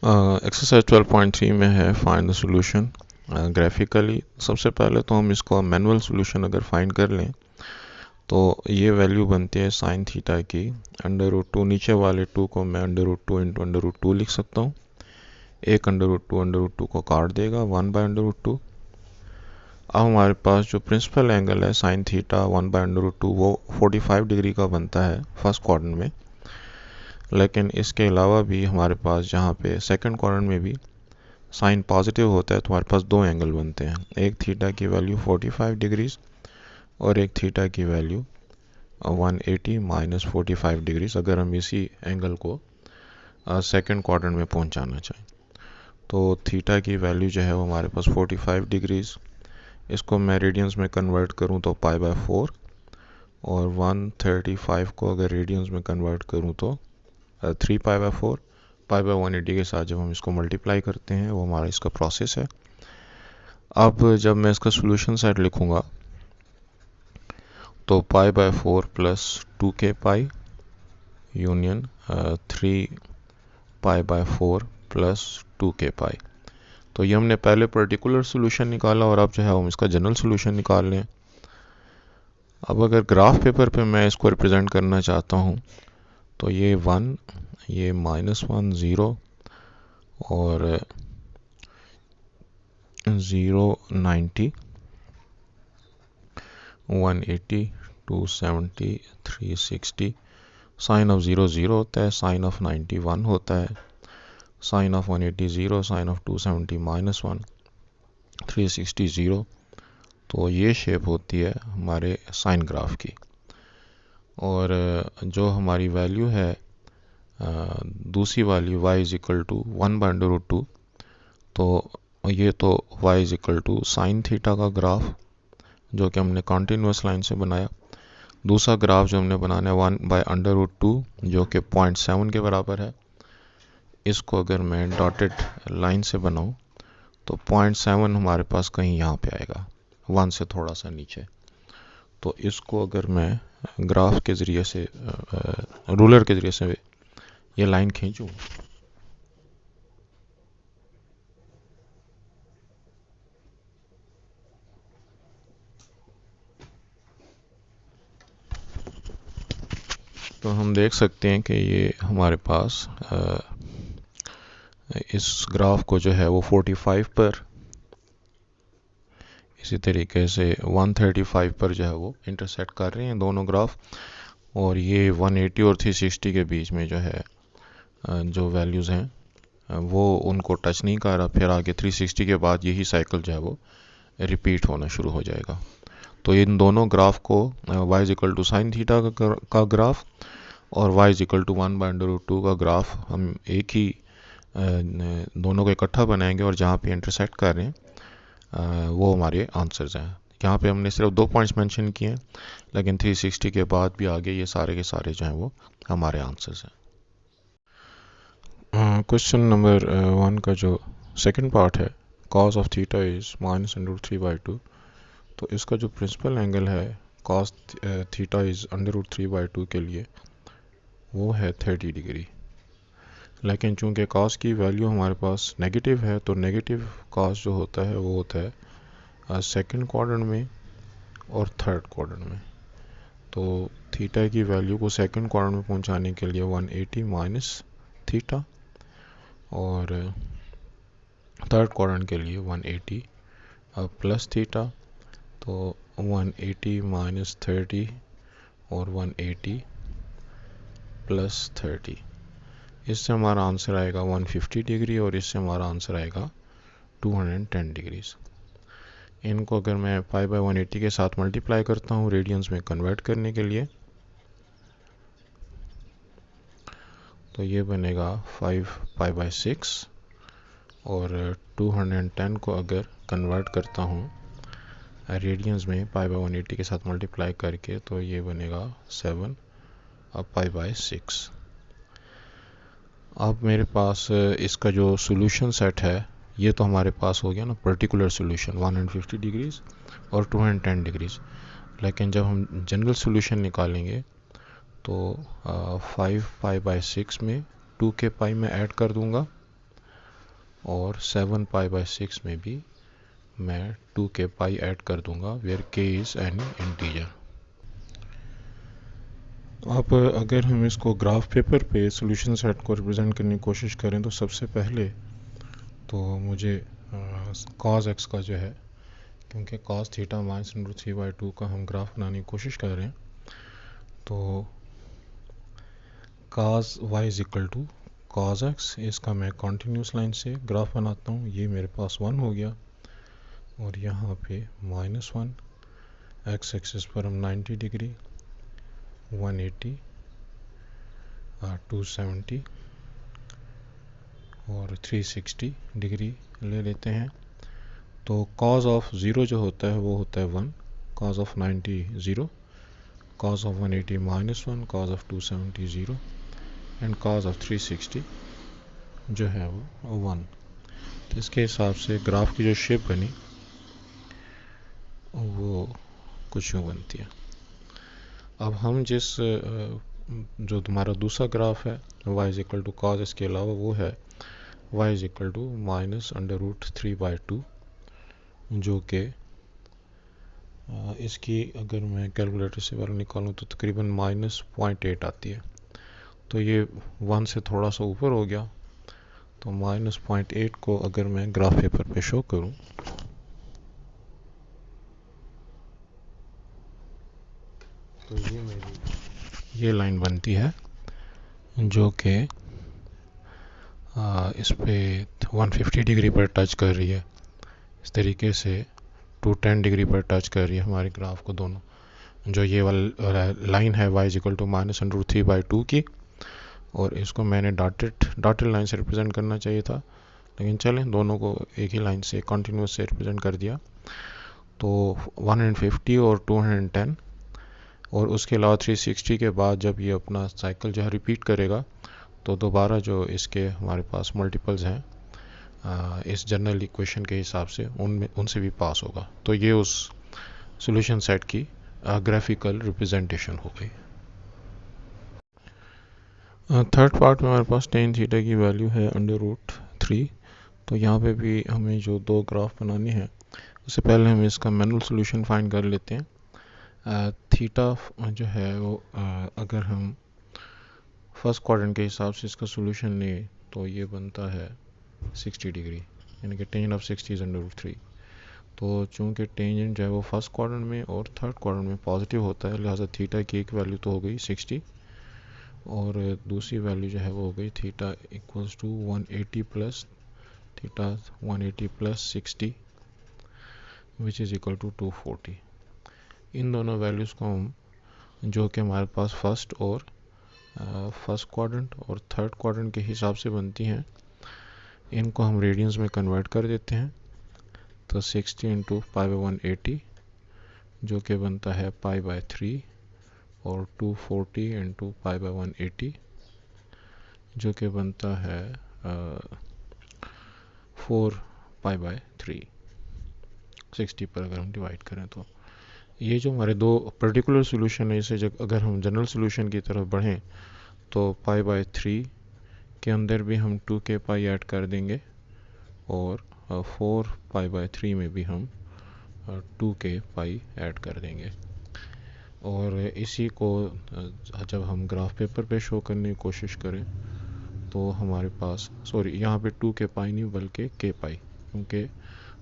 Exercise 12.3 में है find the solution graphically. सबसे पहले तो हम इसको मैनुअल सॉल्यूशन अगर फाइंड कर लें तो ये वैल्यू बनती है साइन थीटा की √2। नीचे वाले 2 को मैं √2 इंटू √2 लिख सकता हूँ। एक √2 को काट देगा 1/√2। अब हमारे पास जो प्रिंसिपल एंगल है साइन थीटा 1/√2 वो 45 डिग्री का बनता है फर्स्ट क्वाड्रेंट में। लेकिन इसके अलावा भी हमारे पास जहाँ पे सेकंड क्वाड्रेंट में भी साइन पॉजिटिव होता है तो हमारे पास दो एंगल बनते हैं, एक थीटा की वैल्यू 45 डिग्रीज और एक थीटा की वैल्यू 180 माइनस 45 डिग्रीज, अगर हम इसी एंगल को सेकंड क्वाड्रेंट में पहुंचाना चाहें। तो थीटा की वैल्यू जो है वो हमारे पास 45 डिग्रीज, इसको मैं रेडियंस में कन्वर्ट करूं तो π/4, और 135 को अगर रेडियंस में कन्वर्ट करूं तो 3π/4। π/180 के साथ जब हम इसको मल्टीप्लाई करते हैं वो हमारा इसका प्रोसेस है। अब जब मैं इसका सोल्यूशन सेट लिखूंगा तो π/4 plus 2k union 3π/4 plus 2k। तो ये हमने पहले पर्टिकुलर सोल्यूशन निकाला और अब जो है हम इसका जनरल सोल्यूशन निकाल लें। अब अगर ग्राफ पेपर पे मैं इसको रिप्रेजेंट करना चाहता हूँ तो ये 1, ये -1, 0 और 0, 90, 180, 270, 360। साइन ऑफ 0 0 होता है, साइन ऑफ 90 1 होता है, साइन ऑफ 180 0, साइन ऑफ 270 -1, 360 0। तो ये शेप होती है हमारे साइन ग्राफ की। और जो हमारी वैल्यू है दूसरी वाली y इज इक्वल टू 1/√2, तो ये तो y is equal to sine theta का ग्राफ जो कि हमने कॉन्टिन्यूस लाइन से बनाया। दूसरा ग्राफ जो हमने बनाना है 1/√2 जो कि 0.7 के बराबर है। इसको अगर मैं डॉटेड लाइन से बनाऊं तो 0.7 हमारे पास कहीं यहाँ पे आएगा, 1 से थोड़ा सा नीचे। तो इसको अगर मैं ग्राफ के ज़रिए से रूलर के ज़रिए से ये लाइन खींचूं तो हम देख सकते हैं कि ये हमारे पास इस ग्राफ को जो है वो 45 पर, इसी तरीके से 135 पर जो है वो इंटरसेक्ट कर रहे हैं दोनों ग्राफ। और ये 180 और 360 के बीच में जो है जो वैल्यूज़ हैं वो उनको टच नहीं कर रहा। फिर आगे 360 के बाद यही साइकिल जो है वो रिपीट होना शुरू हो जाएगा। तो इन दोनों ग्राफ को y is equal to sine theta का ग्राफ और y इज इक्वल टू 1/√2 का ग्राफ हम एक ही दोनों को इकट्ठा बनाएंगे और जहाँ पे इंटरसेक्ट कर रहे हैं वो हमारे आंसर्स हैं। यहाँ पे हमने सिर्फ 2 पॉइंट्स मेंशन किए हैं, लेकिन 360 के बाद भी आगे ये सारे के सारे जो हैं वो हमारे आंसर्स हैं। क्वेश्चन नंबर 1 का जो सेकंड पार्ट है, cos ऑफ थीटा इज -√3/2। तो इसका जो प्रिंसिपल एंगल है cos थीटा इज √3/2 के लिए वो है 30 डिग्री। लेकिन चूंकि cos की वैल्यू हमारे पास नेगेटिव है तो नेगेटिव cos जो होता है वो होता है सेकंड क्वाड्रेंट में और थर्ड क्वाड्रेंट में। तो थीटा की वैल्यू को सेकंड क्वाड्रेंट में पहुंचाने के लिए 180 माइनस थीटा और थर्ड क्वाड्रेंट के लिए 180 प्लस थीटा। तो 180 माइनस 30 और 180 प्लस 30, इससे हमारा आंसर आएगा 150 डिग्री और इससे हमारा आंसर आएगा 210 डिग्रीज। इनको अगर मैं π/180 के साथ मल्टीप्लाई करता हूँ रेडियंस में कन्वर्ट करने के लिए तो ये बनेगा 5π/6 और 210 को अगर कन्वर्ट करता हूँ रेडियंस में π/180 के साथ मल्टीप्लाई करके तो ये बनेगा 7π/6। अब मेरे पास इसका जो सोल्यूशन सेट है ये तो हमारे पास हो गया ना पर्टिकुलर सोल्यूशन 150 डिग्रीज और 210 डिग्रीज। लेकिन जब हम जनरल सोल्यूशन निकालेंगे तो 5π/6 में 2k मैं ऐड कर दूंगा और 7π/6 में भी मैं 2k पाई ऐड कर दूंगा where k is any integer. अब अगर हम इसको ग्राफ पेपर पे सॉल्यूशन सेट को रिप्रेजेंट करने की कोशिश करें तो सबसे पहले तो मुझे cos x का जो है, क्योंकि cos थीटा -√3/2 का हम ग्राफ बनाने की कोशिश कर रहे हैं, तो cos y is equal to cos x, इसका मैं कॉन्टीन्यूस लाइन से ग्राफ बनाता हूँ। ये मेरे पास 1 हो गया और यहाँ पे -1, x एक्सिस पर हम 90 डिग्री, 180, 270 और 360 डिग्री ले लेते हैं। तो cos ऑफ 0 जो होता है वो होता है 1, cos of 90 0, cos of 180 -1, cos of 270 0 and cos of 360 जो है वो 1। तो इसके हिसाब से ग्राफ की जो शेप बनी वो कुछ यूँ बनती है। अब हम जिस जो तुम्हारा दूसरा ग्राफ है y is equal to cos, इसके अलावा वो है y इज इक्वल टू -√3/2, जो कि इसकी अगर मैं कैलकुलेटर से वैल्यू निकालूँ तो तकरीबन -0.8 आती है। तो ये 1 से थोड़ा सा ऊपर हो गया, तो -0.8 को अगर मैं ग्राफ पेपर पे शो करूँ तो ये मेरी ये लाइन बनती है जो कि इस पे 150 डिग्री पर टच कर रही है। इस तरीके से 210 डिग्री पर टच कर रही है हमारे ग्राफ को दोनों। जो ये वाला लाइन है y इज इक्वल टू -√3/2 की, और इसको मैंने डॉटेड लाइन से रिप्रेजेंट करना चाहिए था, लेकिन चलें दोनों को एक ही लाइन से कंटिन्यूस से रिप्रेजेंट कर दिया। तो 150 और 210 और उसके अलावा 360 के बाद जब ये अपना साइकिल जो है रिपीट करेगा तो दोबारा जो इसके हमारे पास मल्टीपल्स हैं इस जनरल इक्वेशन के हिसाब से उनसे भी पास होगा। तो ये उस सॉल्यूशन सेट की ग्राफिकल रिप्रेजेंटेशन हो गई। थर्ड पार्ट में हमारे पास tan थीटा की वैल्यू है √3। तो यहाँ पे भी हमें जो दो ग्राफ बनाने हैं उससे पहले हम इसका मैनुअल सॉल्यूशन फाइंड कर लेते हैं। थीटा जो है वो अगर हम फर्स्ट क्वाड्रेंट के हिसाब से इसका सॉल्यूशन लें तो ये बनता है 60 डिग्री, यानी कि tan ऑफ 60 इज √3। तो चूंकि टेंजेंट जो है वो फर्स्ट क्वाड्रेंट में और थर्ड क्वाड्रेंट में पॉजिटिव होता है, लिहाजा थीटा की एक वैल्यू तो हो गई 60 और दूसरी वैल्यू जो है वो हो गई theta equals to 180 plus theta 180 plus 60 which is equal to 240। इन दोनों वैल्यूज़ को हम जो कि हमारे पास फर्स्ट फर्स्ट क्वाड्रेंट और थर्ड क्वाड्रेंट के हिसाब से बनती हैं, इनको हम रेडियंस में कन्वर्ट कर देते हैं। तो 60 इंटू π/180 जो कि बनता है π/3 और 240 इंटू π/180 जो कि बनता है 4π/3। 60 पर अगर हम डिवाइड करें तो ये जो हमारे दो पर्टिकुलर सोल्यूशन है, इसे अगर हम जनरल सोल्यूशन की तरफ बढ़ें तो π/3 के अंदर भी हम 2k पाई ऐड कर देंगे और 4π/3 में भी हम 2k पाई ऐड कर देंगे। और इसी को जब हम ग्राफ पेपर पे शो करने की कोशिश करें तो हमारे पास यहाँ पे 2k पाई नहीं बल्कि k पाई, क्योंकि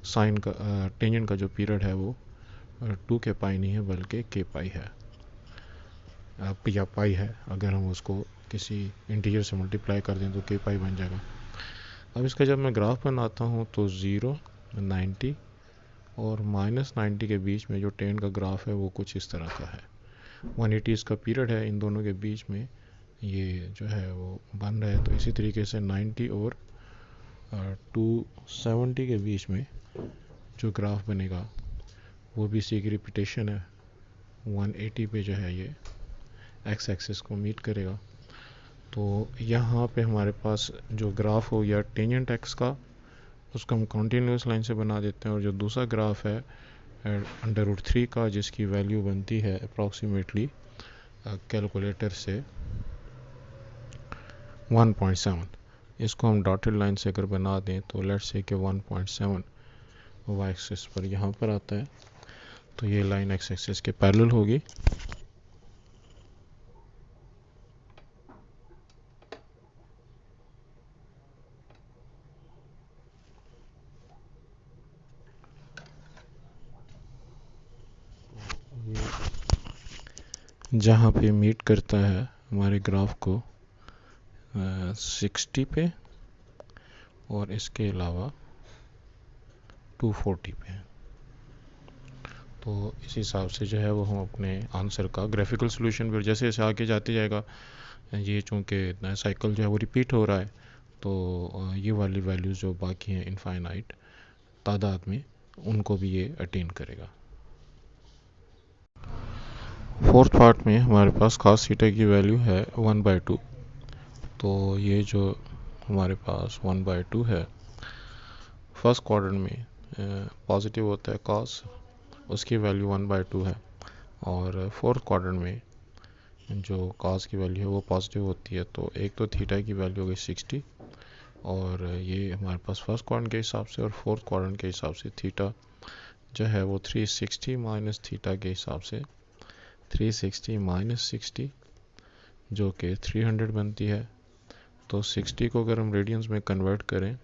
साइन का टेंजेंट का जो पीरियड है वो 2k पाई नहीं है बल्कि k पाई है या पाई है। अगर हम उसको किसी इंटीजर से मल्टीप्लाई कर दें तो k पाई बन जाएगा। अब इसका जब मैं ग्राफ बनाता हूँ तो 0, 90 और -90 के बीच में जो टेन का ग्राफ है वो कुछ इस तरह का है। 180 इसका पीरियड है, इन दोनों के बीच में ये जो है वो बन रहा है। तो इसी तरीके से 90 और 270 के बीच में जो ग्राफ बनेगा वो भी इसी की रिपीटेशन है। 180 पे जो है ये एक्स एक्सिस को मीट करेगा। तो यहाँ पे हमारे पास जो ग्राफ हो या टेंजेंट एक्स का, उसको हम कॉन्टीन्यूस लाइन से बना देते हैं। और जो दूसरा ग्राफ है √3 का, जिसकी वैल्यू बनती है अप्रॉक्सीमेटली कैलकुलेटर से 1.7, इसको हम डॉटेड लाइन से अगर बना दें तो लेट्स से कि 1.7 वाई एक्सिस पर यहाँ पर आता है, तो ये लाइन एक्स एक्सिस के पैरेलल होगी। जहाँ पे मीट करता है हमारे ग्राफ को 60 पे और इसके अलावा 240 पे। तो इस हिसाब से जो है वो हम अपने आंसर का ग्राफिकल सॉल्यूशन फिर जैसे जैसे आगे जाते जाएगा, ये चूँकि साइकिल जो है वो रिपीट हो रहा है, तो ये वाली वैल्यूज़ जो बाकी हैं इनफाइनाइट तादाद में, उनको भी ये अटेन करेगा। फोर्थ पार्ट में हमारे पास cos थीटा की वैल्यू है 1/2। तो ये जो हमारे पास 1/2 है, फर्स्ट क्वाड्रेंट में पॉजिटिव होता है cos, उसकी वैल्यू 1/2 है, और फोर्थ क्वाड्रेंट में जो cos की वैल्यू है वो पॉजिटिव होती है। तो एक तो थीटा की वैल्यू हो गई 60, और ये हमारे पास फर्स्ट क्वाड्रेंट के हिसाब से, और फोर्थ क्वाड्रेंट के हिसाब से थीटा जो है वो 360 माइनस थीटा के हिसाब से 360 माइनस 60 जो कि 300 बनती है। तो 60 को अगर हम रेडियंस में कन्वर्ट करें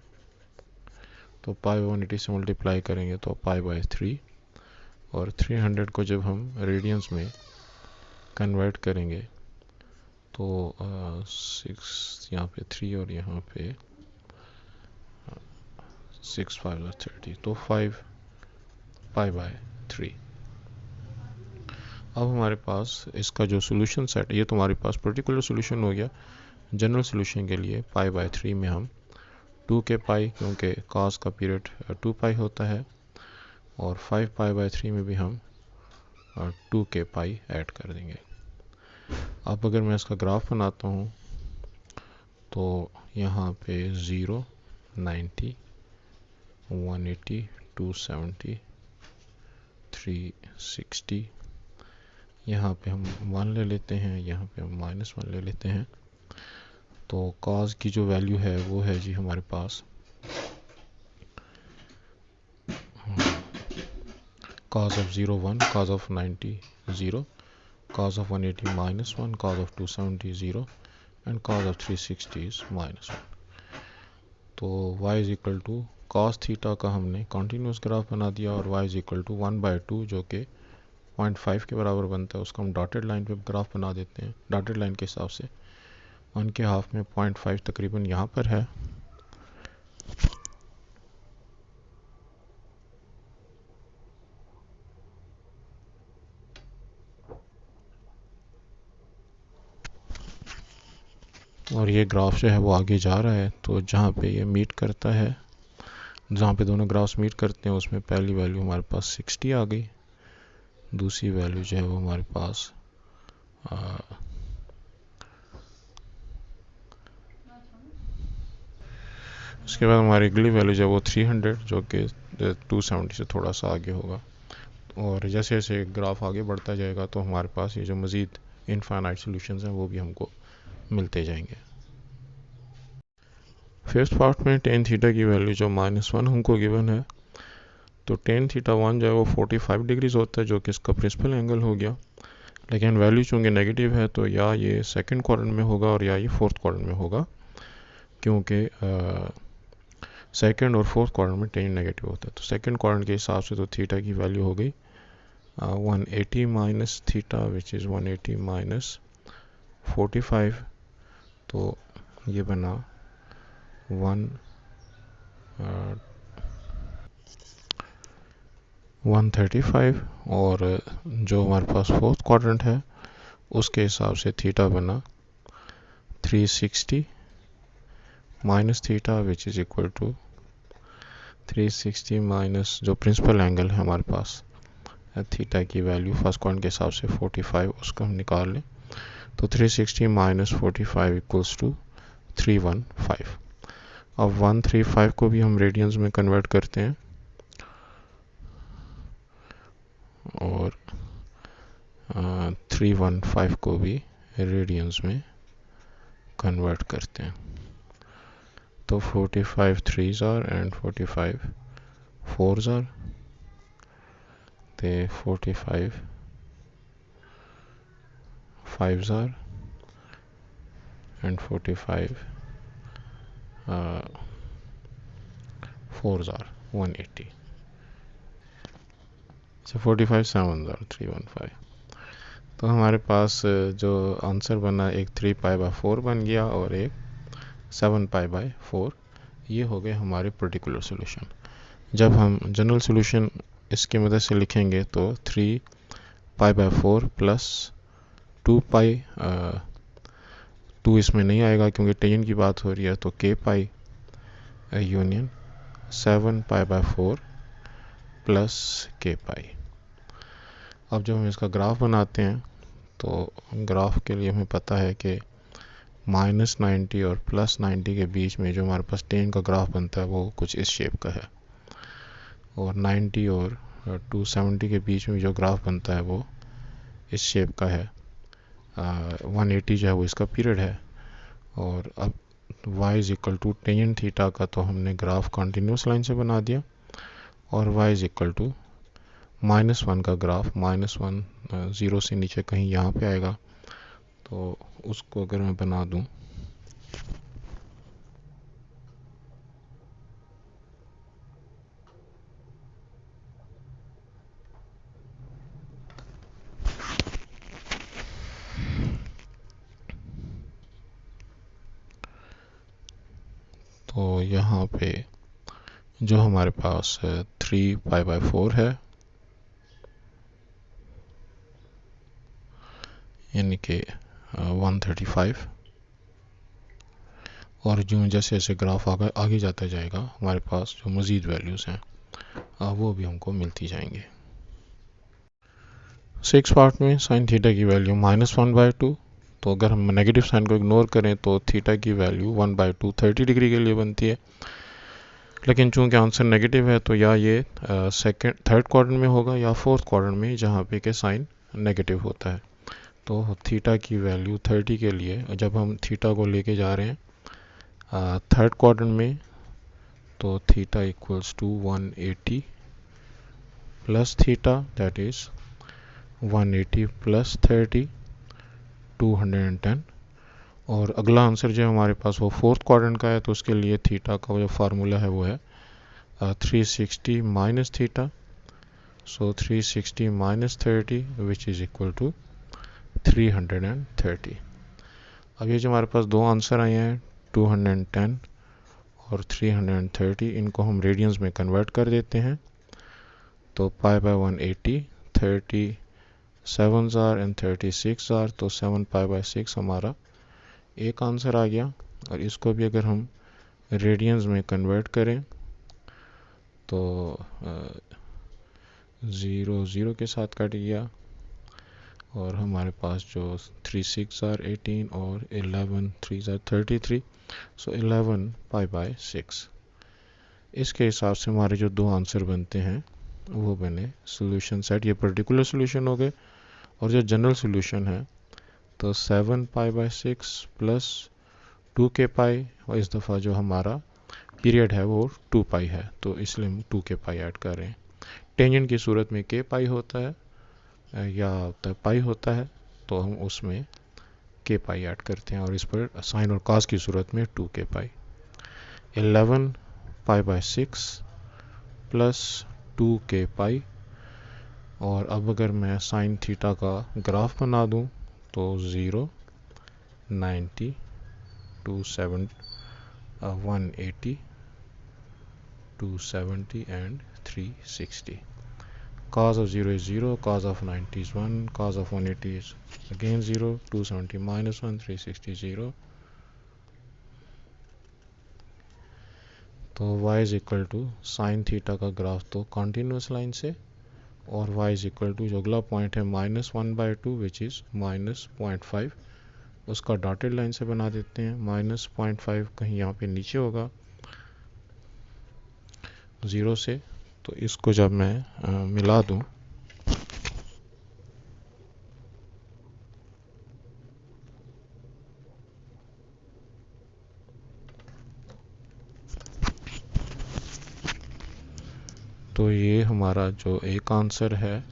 तो पाई 180 से मल्टीप्लाई करेंगे तो पाई/3, और 300 को जब हम रेडियंस में कन्वर्ट करेंगे तो 6 यहाँ पे 3 और यहाँ पे 6 5 30, तो 5 पाई/3। अब हमारे पास इसका जो सोल्यूशन सेट, ये तो हमारे पास पर्टिकुलर सोल्यूशन हो गया। जनरल सोल्यूशन के लिए पाई/3 में हम 2 के पाई, क्योंकि cos का पीरियड 2 पाई होता है, और 5 पाई/3 में भी हम 2 के पाई ऐड कर देंगे। अब अगर मैं इसका ग्राफ बनाता हूँ तो यहाँ पे 0 90 180 270 360, यहाँ पे हम 1 ले लेते हैं, यहाँ पे हम -1 ले लेते हैं। तो cos की जो वैल्यू है वो है जी हमारे पास cos of 0 1, cos of 90 0, cos of 180 -1, cos of 270 0, and cos of 360 is -1। तो y is equal to cos theta का हमने कॉन्टीन्यूस ग्राफ बना दिया, और y इज इक्वल टू 1/2 जो कि 0.5 के बराबर बनता है, उसको हम डॉटेड लाइन पे ग्राफ बना देते हैं। डॉटेड लाइन के हिसाब से 1 के हाफ में 0.5 तकरीबन यहाँ पर है, और ये ग्राफ जो है वो आगे जा रहा है। तो जहाँ पे ये मीट करता है, जहाँ पे दोनों ग्राफ्स मीट करते हैं, उसमें पहली वैल्यू हमारे पास 60 आ गई, दूसरी वैल्यू जो है वो हमारे पास उसके बाद हमारी अगली वैल्यू जो है वो 300, जो कि 270 से थोड़ा सा आगे होगा। और जैसे जैसे ग्राफ आगे बढ़ता जाएगा तो हमारे पास ये जो मज़ीद इनफाइनाइट सॉल्यूशंस हैं वो भी हमको मिलते जाएंगे। फिफ्थ पार्ट में टेन थीटा की वैल्यू जो -1 हमको गिवन है, तो टेन थीटा 1 जो है वो 45 डिग्रीज होता है, जो कि इसका प्रिंसिपल एंगल हो गया। लेकिन वैल्यू चूँकि नेगेटिव है तो या ये सेकंड क्वाड्रेंट में होगा और या ये फोर्थ क्वाड्रेंट में होगा, क्योंकि सेकंड और फोर्थ क्वाड्रेंट में टेन नेगेटिव होता है। तो सेकंड क्वाड्रेंट के हिसाब से तो थीटा की वैल्यू हो गई 180 minus theta which is 180 minus 45, तो ये बना 135। और जो हमारे पास फोर्थ क्वाड्रेंट है उसके हिसाब से थीटा बना 360 minus theta which is equal to 360 minus जो प्रिंसिपल एंगल है हमारे पास थीटा की वैल्यू फर्स्ट क्वाड्रेंट के हिसाब से 45, उसको हम निकाल लें तो 360 माइनस 45 इक्वल्स टू 315। अब 135 को भी हम रेडियंस में कन्वर्ट करते हैं, और 315 को भी रेडियंस में कन्वर्ट करते हैं। तो 45 3s are and 45 4s are, ते 45 5s are and 45 4s are 180. So 45 7s are 315. तो हमारे पास जो आंसर बना एक 3 पाई बाय 4 बन गया और एक 7 पाई बाय 4. ये हो गए हमारे पर्टिकुलर सॉल्यूशन. जब हम जनरल सॉल्यूशन इसकी मदद से लिखेंगे तो 3 पाई बाय 4 प्लस 2 पाई, 2 इसमें नहीं आएगा क्योंकि टेंजेंट की बात हो रही है, तो k pi union 7 pi by 4 plus k पाई. अब जब हम इसका ग्राफ बनाते हैं तो ग्राफ के लिए हमें पता है कि -90 और +90 के बीच में जो हमारे पास टेन का ग्राफ बनता है वो कुछ इस शेप का है, और 90 और 270 के बीच में जो ग्राफ बनता है वो इस शेप का है. 180 जो है वो इसका पीरियड है. और अब y is equal to tangent theta का तो हमने ग्राफ कंटिन्यूस लाइन से बना दिया, और y इज इक्वल टू -1 का ग्राफ, -1 0 से नीचे कहीं यहाँ पे आएगा, तो उसको अगर मैं बना दूं तो यहाँ पे जो हमारे पास 3 पाई बाय 4 है, यानी कि 135, और जो जैसे जैसे ग्राफ आगे जाता जाएगा हमारे पास जो मज़ीद वैल्यूज़ हैं वो भी हमको मिलती जाएंगी. 6 पार्ट में साइन थीटा की वैल्यू -1/2. तो अगर हम नेगेटिव साइन को इग्नोर करें तो थीटा की वैल्यू 1/2 30 डिग्री के लिए बनती है. लेकिन चूंकि आंसर नेगेटिव है तो या ये थर्ड क्वाड्रेंट में होगा या फोर्थ क्वाड्रेंट में, जहाँ पे के साइन नेगेटिव होता है. तो थीटा की वैल्यू 30 के लिए जब हम थीटा को लेके जा रहे हैं थर्ड क्वाड्रेंट में, तो theta equals to 180 plus theta, that is 180 plus 30 210. और अगला आंसर जो हमारे पास वो फोर्थ क्वाड्रेंट का है, तो उसके लिए थीटा का जो फार्मूला है वो है 360 minus theta. So 360 minus 30 which is equal to 330. अब ये जो हमारे पास दो आंसर आए हैं 210 और 330, इनको हम रेडियंस में कन्वर्ट कर देते हैं. तो pi by 180 37 are and 36 are, तो 7 पाई बाय 6 हमारा एक आंसर आ गया. और इसको भी अगर हम रेडियंस में कन्वर्ट करें तो 0 0 के साथ कट गया, और हमारे पास जो 3 6 आर 18 और 11 3 आर 33, सो 11 पाई बाय 6. इसके हिसाब से हमारे जो दो आंसर बनते हैं वो बने सॉल्यूशन सेट. ये पर्टिकुलर सॉल्यूशन हो गए. और जो जनरल सॉल्यूशन है तो 7 पाई बाय 6 प्लस 2k पाई, और इस दफ़ा जो हमारा पीरियड है वो 2 पाई है, तो इसलिए हम 2k पाई ऐड कर रहे हैं. टेंजेंट की सूरत में k पाई होता है या पाई होता है, तो हम उसमें k पाई ऐड करते हैं, और इस पर साइन और कॉस की सूरत में 2k pi. 11 pi by 6 plus 2k पाई. और अब अगर मैं साइन थीटा का ग्राफ बना दूं तो 0 90 27 180 270 and 360. Cos of 0 is 0, cos of 90 is 1, cos of 180 is again 0, 270 minus 1, 360 0. तो y is equal to sign theta का ग्राफ तो कॉन्टिन्यूस लाइन से, और y is equal to जो अगला पॉइंट है -1/2 विच इज़ -0.5, उसका डॉटेड लाइन से बना देते हैं. -0.5 कहीं यहाँ पे नीचे होगा 0 से, तो इसको जब मैं मिला दूं तो ये हमारा जो एक आंसर है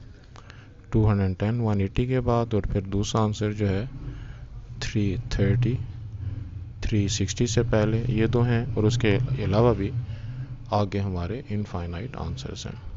210 180 के बाद, और फिर दूसरा आंसर जो है 330 360 से पहले, ये दो हैं। और उसके अलावा भी आगे हमारे इनफाइनाइट आंसर्स हैं।